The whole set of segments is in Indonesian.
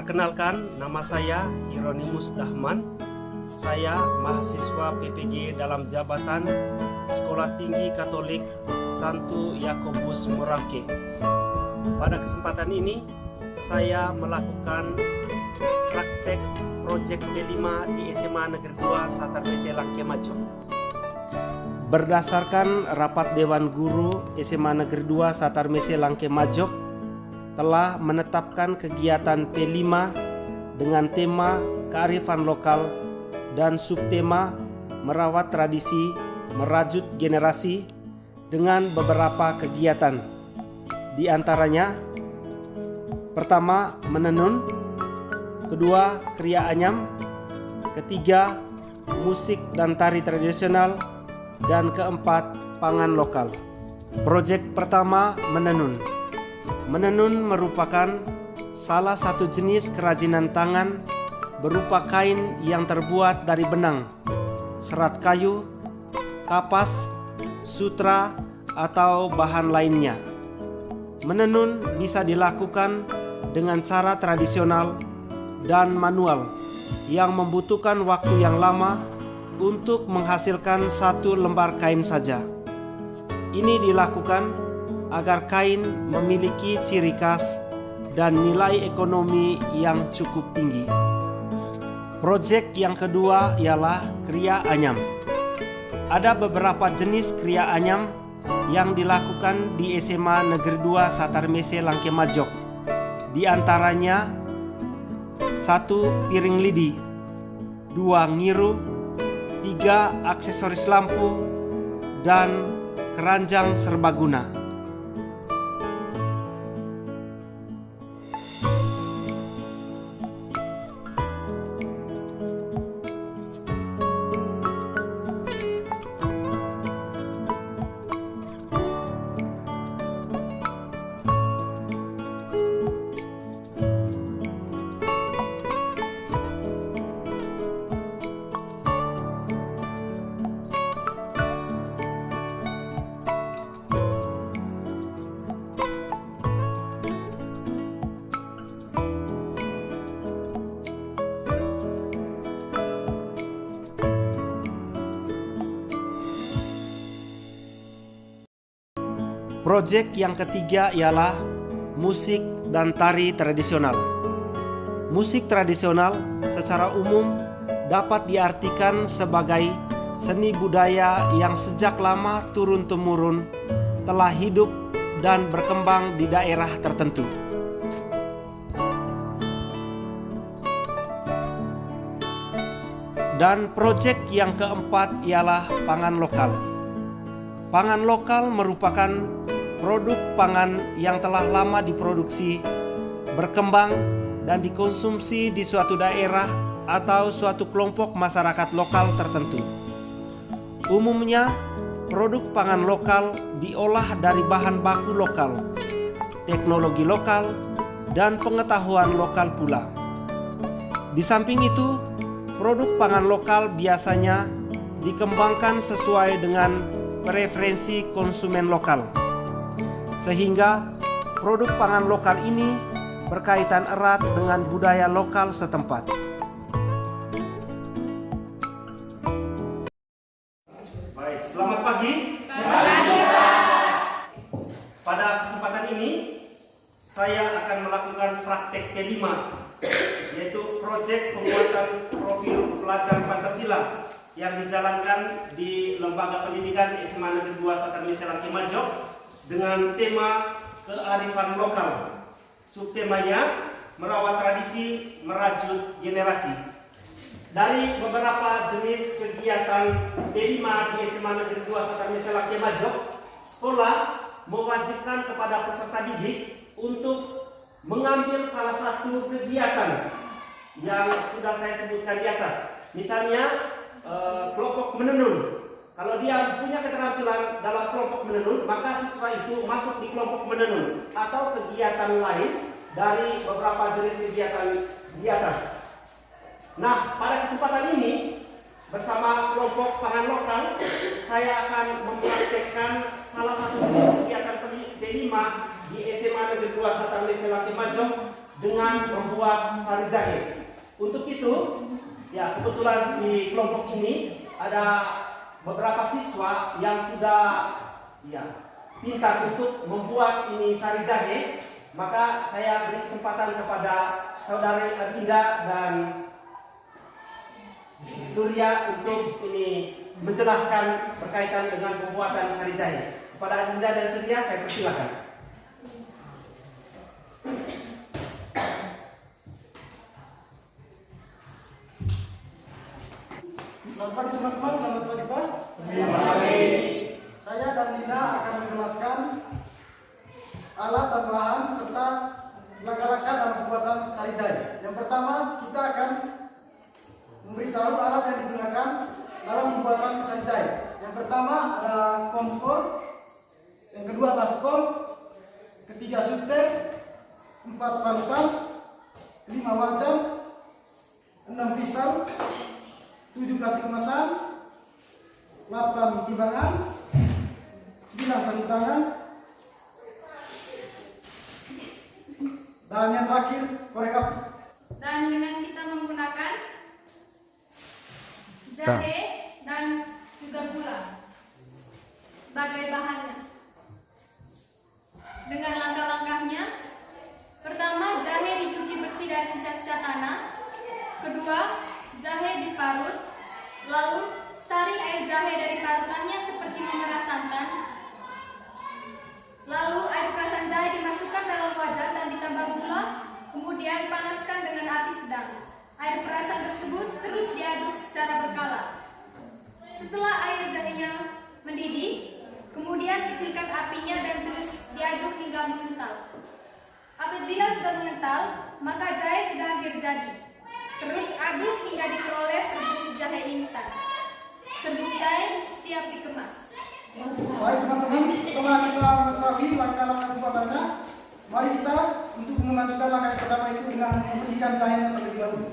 Perkenalkan, nama saya Hieronymus Dahman. Saya mahasiswa PPG dalam jabatan Sekolah Tinggi Katolik Santo Yakobus Merauke. Pada kesempatan ini, saya melakukan praktek proyek P5 di SMA Negeri 2 Satar Mese Langke Majok. Berdasarkan rapat Dewan Guru SMA Negeri 2 Satar Mese Langke Majok telah menetapkan kegiatan P5 dengan tema kearifan lokal dan subtema merawat tradisi, merajut generasi dengan beberapa kegiatan. Di antaranya, pertama menenun, kedua kriya anyam, ketiga musik dan tari tradisional, dan keempat pangan lokal. Proyek pertama menenun. Menenun merupakan salah satu jenis kerajinan tangan berupa kain yang terbuat dari benang, serat kayu, kapas, sutra, atau bahan lainnya. Menenun bisa dilakukan dengan cara tradisional dan manual yang membutuhkan waktu yang lama untuk menghasilkan satu lembar kain saja. Ini dilakukan agar kain memiliki ciri khas dan nilai ekonomi yang cukup tinggi. Proyek yang kedua ialah kriya anyam. Ada beberapa jenis kriya anyam yang dilakukan di SMA Negeri 2 Satar Mese Langke Majok. Di antaranya 1. Piring lidi, 2. Ngiru, 3. Aksesoris lampu, dan keranjang serbaguna. Proyek yang ketiga ialah musik dan tari tradisional. Musik tradisional secara umum dapat diartikan sebagai seni budaya yang sejak lama turun-temurun telah hidup dan berkembang di daerah tertentu. Dan proyek yang keempat ialah pangan lokal. Pangan lokal merupakan produk pangan yang telah lama diproduksi, berkembang, dan dikonsumsi di suatu daerah atau suatu kelompok masyarakat lokal tertentu. Umumnya, produk pangan lokal diolah dari bahan baku lokal, teknologi lokal, dan pengetahuan lokal pula. Di samping itu, produk pangan lokal biasanya dikembangkan sesuai dengan preferensi konsumen lokal, sehingga produk pangan lokal ini berkaitan erat dengan budaya lokal setempat. Baik, selamat pagi. Pagi, Pak. Pada kesempatan ini, saya akan melakukan praktek P5, yaitu proyek pembuatan profil pelajar Pancasila yang dijalankan di Lembaga Pendidikan SMA Negeri 2 Satar Mese Langke Majok dengan tema kearifan lokal. Subtemanya merawat tradisi, merajut generasi. Dari beberapa jenis kegiatan P5 di SMA Negeri 2 Satar Mese Langke Majok, sekolah mewajibkan kepada peserta didik untuk mengambil salah satu kegiatan yang sudah saya sebutkan di atas. Misalnya kelompok menenun. Kalau dia punya keterampilan dalam kelompok menenun, maka siswa itu masuk di kelompok menenun atau kegiatan lain dari beberapa jenis kegiatan di atas. Nah, pada kesempatan ini bersama kelompok pangan lokal, saya akan mempraktekkan salah satu kegiatan P5 di SMA Negeri 2 Satar Mese Langke Majok dengan membuat sari jahe. Untuk itu, ya kebetulan di kelompok ini ada beberapa siswa yang sudah pintar untuk membuat ini sari jahe. Maka saya beri kesempatan kepada saudari Adinda dan Surya untuk ini menjelaskan berkaitan dengan pembuatan sari jahe. Kepada Adinda dan Surya saya persilakan. Selamat pagi teman-teman, selamat pagi Pak. Saya dan Dina akan menjelaskan alat dan bahan serta langkah-langkah dalam pembuatan sari jahe. Yang pertama, kita akan memberitahu alat yang digunakan dalam pembuatan sari jahe. Yang pertama ada kompor, yang kedua baskom, ketiga sutek, 4 parutan, 5 wajan, 6 pisau, 7 plastik kemasan, 8 timbangan, 9 sarung tangan, dan yang terakhir korek api. Dan dengan kita menggunakan jahe dan juga gula sebagai bahannya. Dengan langkah-langkahnya, pertama jahe dicuci bersih dari sisa-sisa tanah, kedua jahe diparut, lalu saring air jahe dari parutannya seperti memerah santan, lalu air perasan jahe dimasukkan dalam wajan dan ditambah gula, kemudian panaskan dengan api sedang. Air perasan tersebut terus diaduk secara berkala. Setelah air jahenya mendidih, kemudian kecilkan apinya dan terus diaduk hingga mengental. Apabila sudah mengental, maka jahe sudah hampir jadi. Terus aduk hingga diperoleh serbuk jahe instan. Serbuk jahe siap dikemas. Baik teman-teman, setelah kita mengetahui langkah-langkah pembuatannya, mari kita untuk melanjutkan langkah yang pertama itu dengan membersihkan jahenya terlebih dahulu.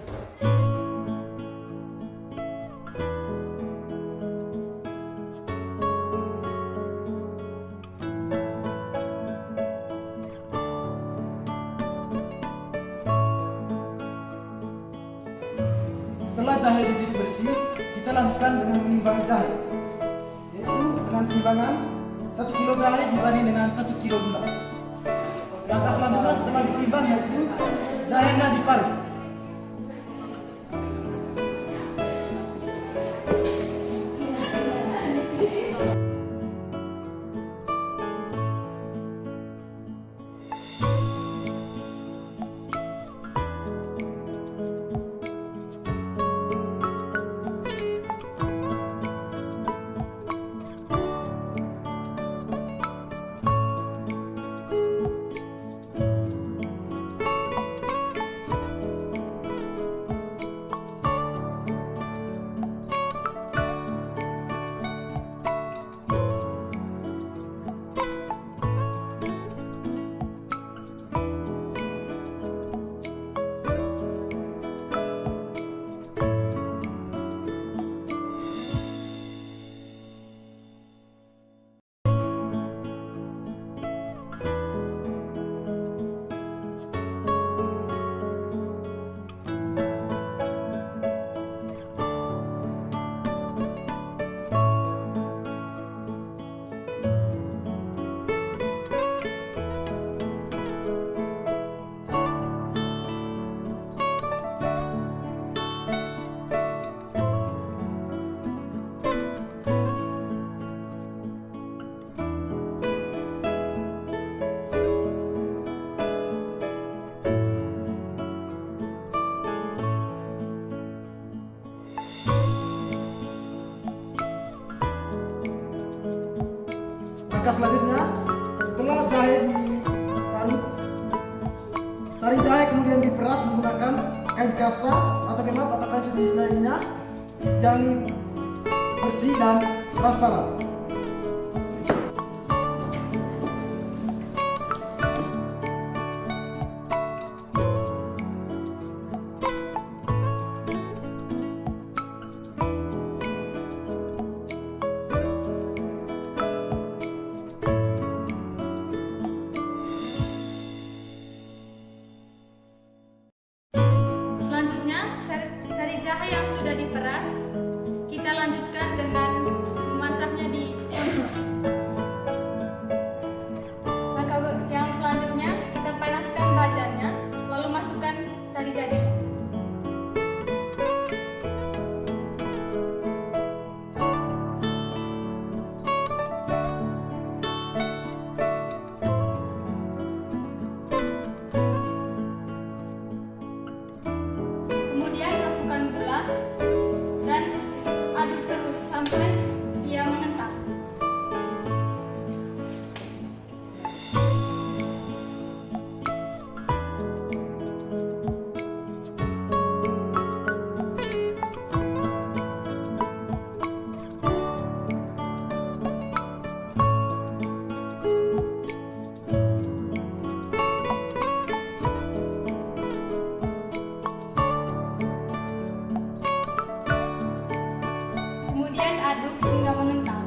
Setelah jahe dicuci bersih, kita lanjutkan dengan menimbang jahe, yaitu dengan timbangan 1 kilo jahe dibanding dengan 1 kilo gula. Langkah selanjutnya setelah ditimbang yaitu jahenya diparut. Langkah selanjutnya, setelah jahe diparut, sari jahe kemudian diperas menggunakan kain kasa atau gelap atau kain jenis lainnya yang bersih dan transparan. dengan memasaknya di langkah yang selanjutnya kita panaskan wajannya, lalu masukkan sari jahe. Kemudian masukkan gula dan aduk terus sampai ia mengental. Kemudian aduk hingga mengental.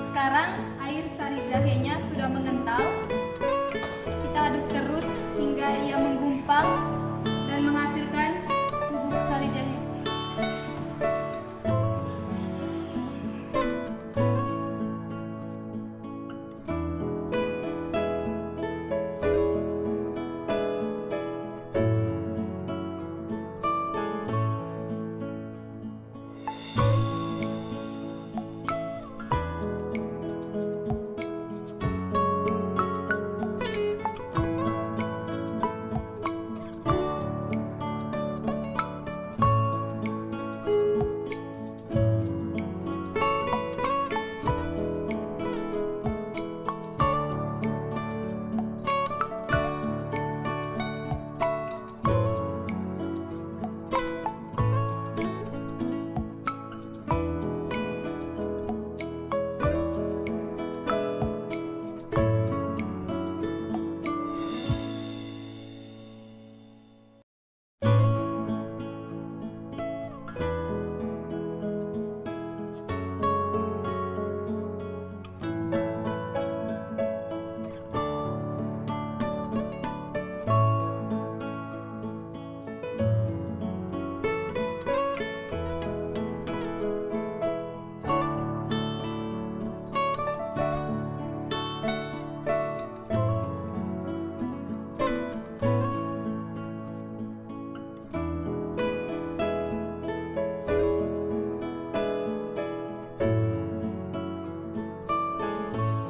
Sekarang air sari jahenya sudah mengental. Kita aduk terus hingga ia menggumpal dan menghasilkan bubuk sari jahe.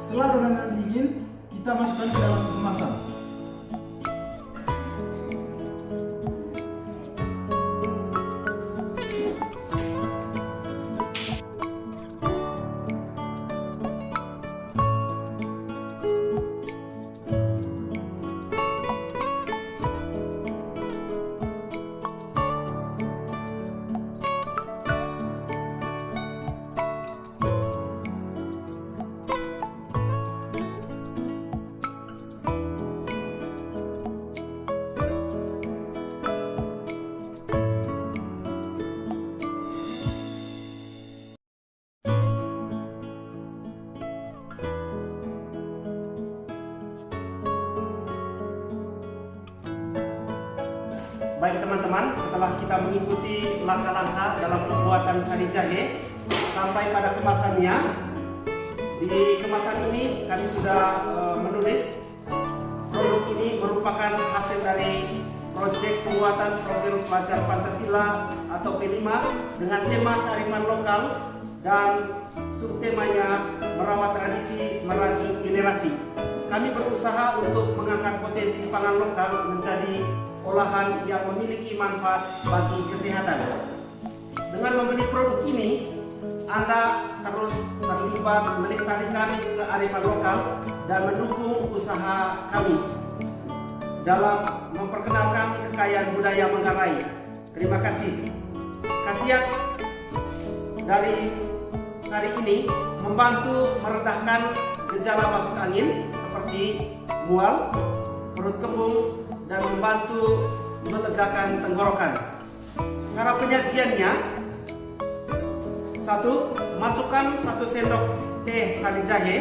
Setelah adonan dingin, kita masukkan ke dalam kemasan. Baik teman-teman, setelah kita mengikuti langkah-langkah dalam pembuatan sari jahe sampai pada kemasannya, di kemasan ini kami sudah menulis produk ini merupakan hasil dari proyek pembuatan profil pelajar Pancasila atau P5 dengan tema kearifan lokal dan subtemanya merawat tradisi merajut generasi. Kami berusaha untuk mengangkat potensi pangan lokal menjadi olahan yang memiliki manfaat bagi kesehatan. Dengan membeli produk ini, Anda terus terlibat melestarikan kearifan lokal dan mendukung usaha kami dalam memperkenalkan kekayaan budaya Manggarai. Terima kasih. Khasiat dari sari ini membantu meredahkan gejala masuk angin seperti mual, perut kembung, dan membantu melegakan tenggorokan. Cara penyajiannya: 1. Masukkan 1 sendok teh sari jahe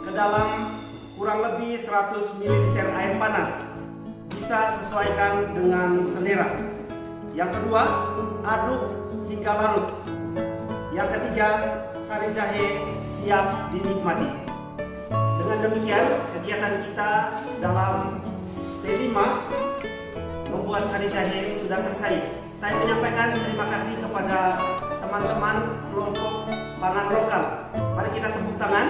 ke dalam kurang lebih 100 ml air panas. Bisa sesuaikan dengan selera. Yang kedua, aduk hingga larut. Yang ketiga, sari jahe siap dinikmati. Dengan demikian, kegiatan kita dalam T5 membuat sari jahe sudah selesai. Saya menyampaikan terima kasih kepada teman-teman kelompok pangan lokal. Mari kita tepuk tangan.